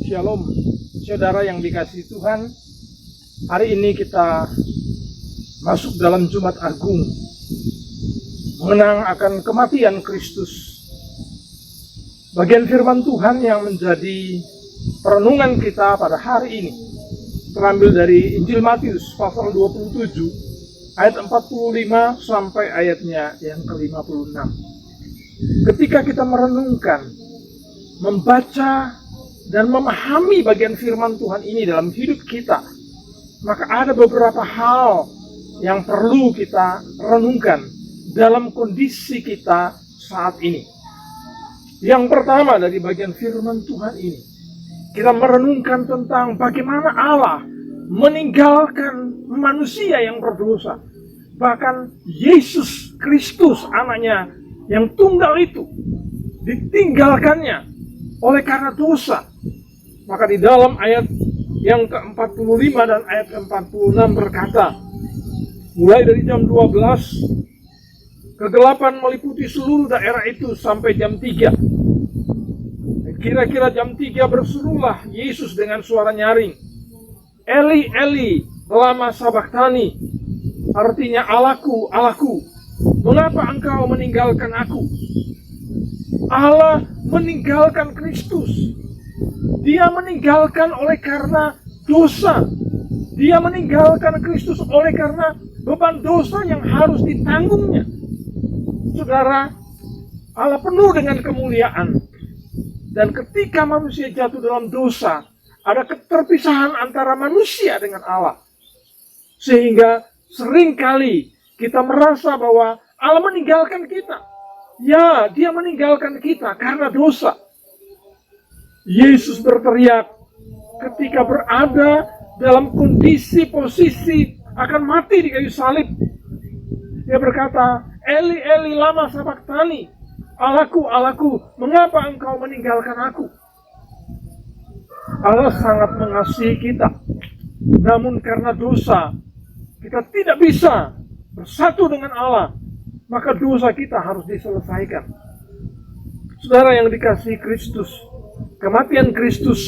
Shalom, saudara yang dikasihi Tuhan. Hari ini kita masuk dalam Jumat Agung, mengenang akan kematian Kristus. Bagian firman Tuhan yang menjadi perenungan kita pada hari ini terambil dari Injil Matius pasal 27 ayat 45 sampai ayatnya yang ke-56. Ketika kita merenungkan, membaca dan memahami bagian firman Tuhan ini dalam hidup kita, maka ada beberapa hal yang perlu kita renungkan dalam kondisi kita saat ini. Yang pertama dari bagian firman Tuhan ini, kita merenungkan tentang bagaimana Allah meninggalkan manusia yang berdosa. Bahkan Yesus Kristus, anaknya yang tunggal itu, ditinggalkannya oleh karena dosa. Maka di dalam ayat yang ke-45 dan ayat ke-46 berkata, mulai dari jam 12, kegelapan meliputi seluruh daerah itu sampai jam 3. Kira-kira jam 3 berserulah Yesus dengan suara nyaring, Eli, Eli, lama sabachthani. Artinya, Allahku, Allahku, mengapa engkau meninggalkan aku? Allah meninggalkan Kristus. Dia meninggalkan oleh karena dosa. Dia meninggalkan Kristus oleh karena beban dosa yang harus ditanggungnya. Saudara, Allah penuh dengan kemuliaan. Dan ketika manusia jatuh dalam dosa, ada keterpisahan antara manusia dengan Allah. Sehingga seringkali kita merasa bahwa Allah meninggalkan kita. Ya, Dia meninggalkan kita karena dosa. Yesus berteriak ketika berada dalam kondisi posisi akan mati di kayu salib. Dia berkata, Eli, Eli, lama sabachthani. Allahku, Allahku, mengapa engkau meninggalkan aku? Allah sangat mengasihi kita. Namun karena dosa, kita tidak bisa bersatu dengan Allah. Maka dosa kita harus diselesaikan. Saudara yang dikasihi Kristus, kematian Kristus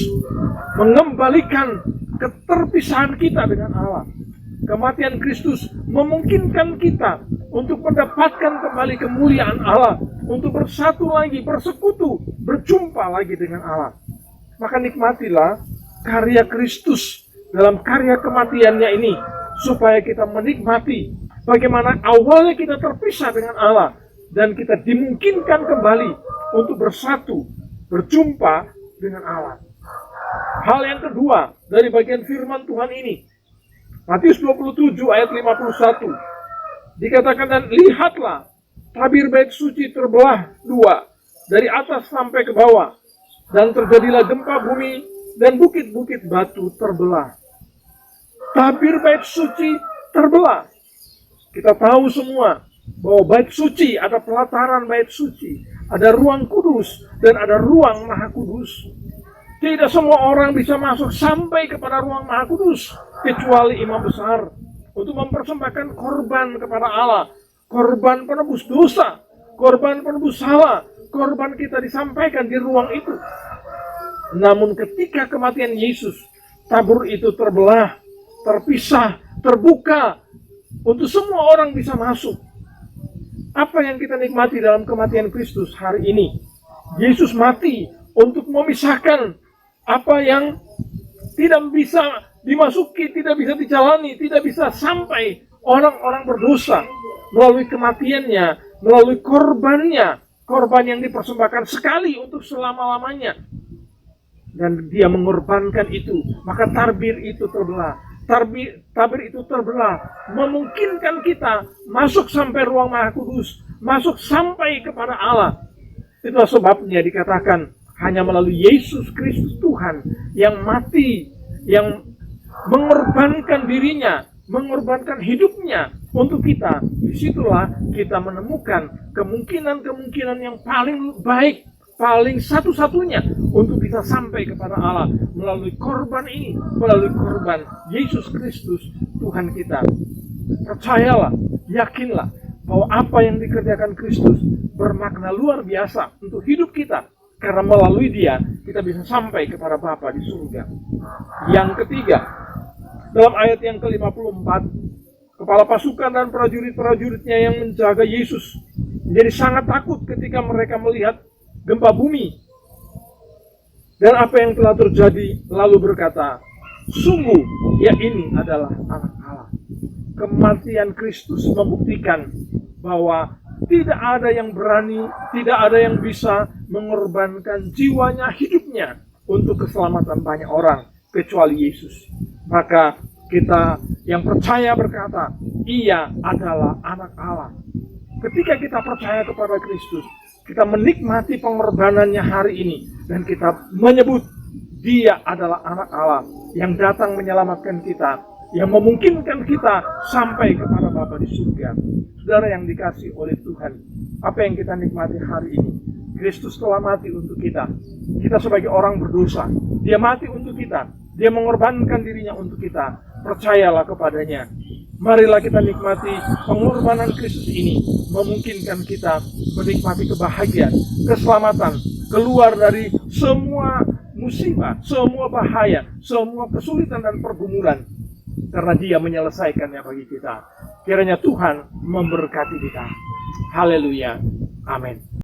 mengembalikan keterpisahan kita dengan Allah. Kematian Kristus memungkinkan kita untuk mendapatkan kembali kemuliaan Allah, untuk bersatu lagi, bersekutu, berjumpa lagi dengan Allah. Maka nikmatilah karya Kristus dalam karya kematiannya ini, supaya kita menikmati bagaimana awalnya kita terpisah dengan Allah dan kita dimungkinkan kembali untuk bersatu, berjumpa dengan Allah. Hal yang kedua dari bagian firman Tuhan ini, Matius 27 ayat 51, dikatakan, dan lihatlah, tabir bait suci terbelah dua, dari atas sampai ke bawah, dan terjadilah gempa bumi, dan bukit-bukit batu terbelah. Tabir bait suci terbelah. Kita tahu semua bahwa bait suci, ada pelataran bait suci, ada ruang kudus, dan ada ruang maha kudus. Tidak semua orang bisa masuk sampai kepada ruang maha kudus, kecuali imam besar, untuk mempersembahkan korban kepada Allah, korban penebus dosa, korban penebus salah, korban kita disampaikan di ruang itu. Namun ketika kematian Yesus, tabur itu terbelah, terpisah, terbuka, untuk semua orang bisa masuk. Apa yang kita nikmati dalam kematian Kristus hari ini? Yesus mati untuk memisahkan apa yang tidak bisa dimasuki, tidak bisa dijalani, tidak bisa sampai orang-orang berdosa. Melalui kematiannya, melalui korbannya, korban yang dipersembahkan sekali untuk selama-lamanya. Dan Dia mengorbankan itu, maka tabir itu terbelah. Tabir itu terbelah, memungkinkan kita masuk sampai ruang maha kudus, masuk sampai kepada Allah. Itulah sebabnya dikatakan hanya melalui Yesus Kristus Tuhan yang mati, yang mengorbankan dirinya, mengorbankan hidupnya untuk kita. Disitulah kita menemukan kemungkinan-kemungkinan yang paling baik, paling satu-satunya untuk bisa sampai kepada Allah melalui korban ini, melalui korban Yesus Kristus Tuhan kita. Percayalah, yakinlah bahwa apa yang dikerjakan Kristus bermakna luar biasa untuk hidup kita, Karena melalui dia, kita bisa sampai kepada Bapa di surga. Yang ketiga, dalam ayat yang ke-54, kepala pasukan dan prajurit-prajuritnya yang menjaga Yesus menjadi sangat takut ketika mereka melihat gempa bumi dan apa yang telah terjadi, lalu berkata, sungguh, ya ini adalah Anak Allah. Kematian Kristus membuktikan bahwa tidak ada yang berani, tidak ada yang bisa mengorbankan jiwanya, hidupnya untuk keselamatan banyak orang kecuali Yesus. Maka kita yang percaya berkata, ia adalah Anak Allah. Ketika kita percaya kepada Kristus, kita menikmati pengorbanannya hari ini, dan kita menyebut dia adalah Anak Allah yang datang menyelamatkan kita, yang memungkinkan kita sampai kepada Bapa di surga. Saudara yang dikasihi oleh Tuhan, apa yang kita nikmati hari ini? Kristus telah mati untuk kita. Kita sebagai orang berdosa, dia mati untuk kita. Dia mengorbankan dirinya untuk kita. Percayalah kepadanya. Marilah kita nikmati pengorbanan Kristus ini, memungkinkan kita menikmati kebahagiaan, keselamatan, keluar dari semua musibah, semua bahaya, semua kesulitan dan pergumulan. Karena dia menyelesaikannya bagi kita. Kiranya Tuhan memberkati kita. Haleluya. Amin.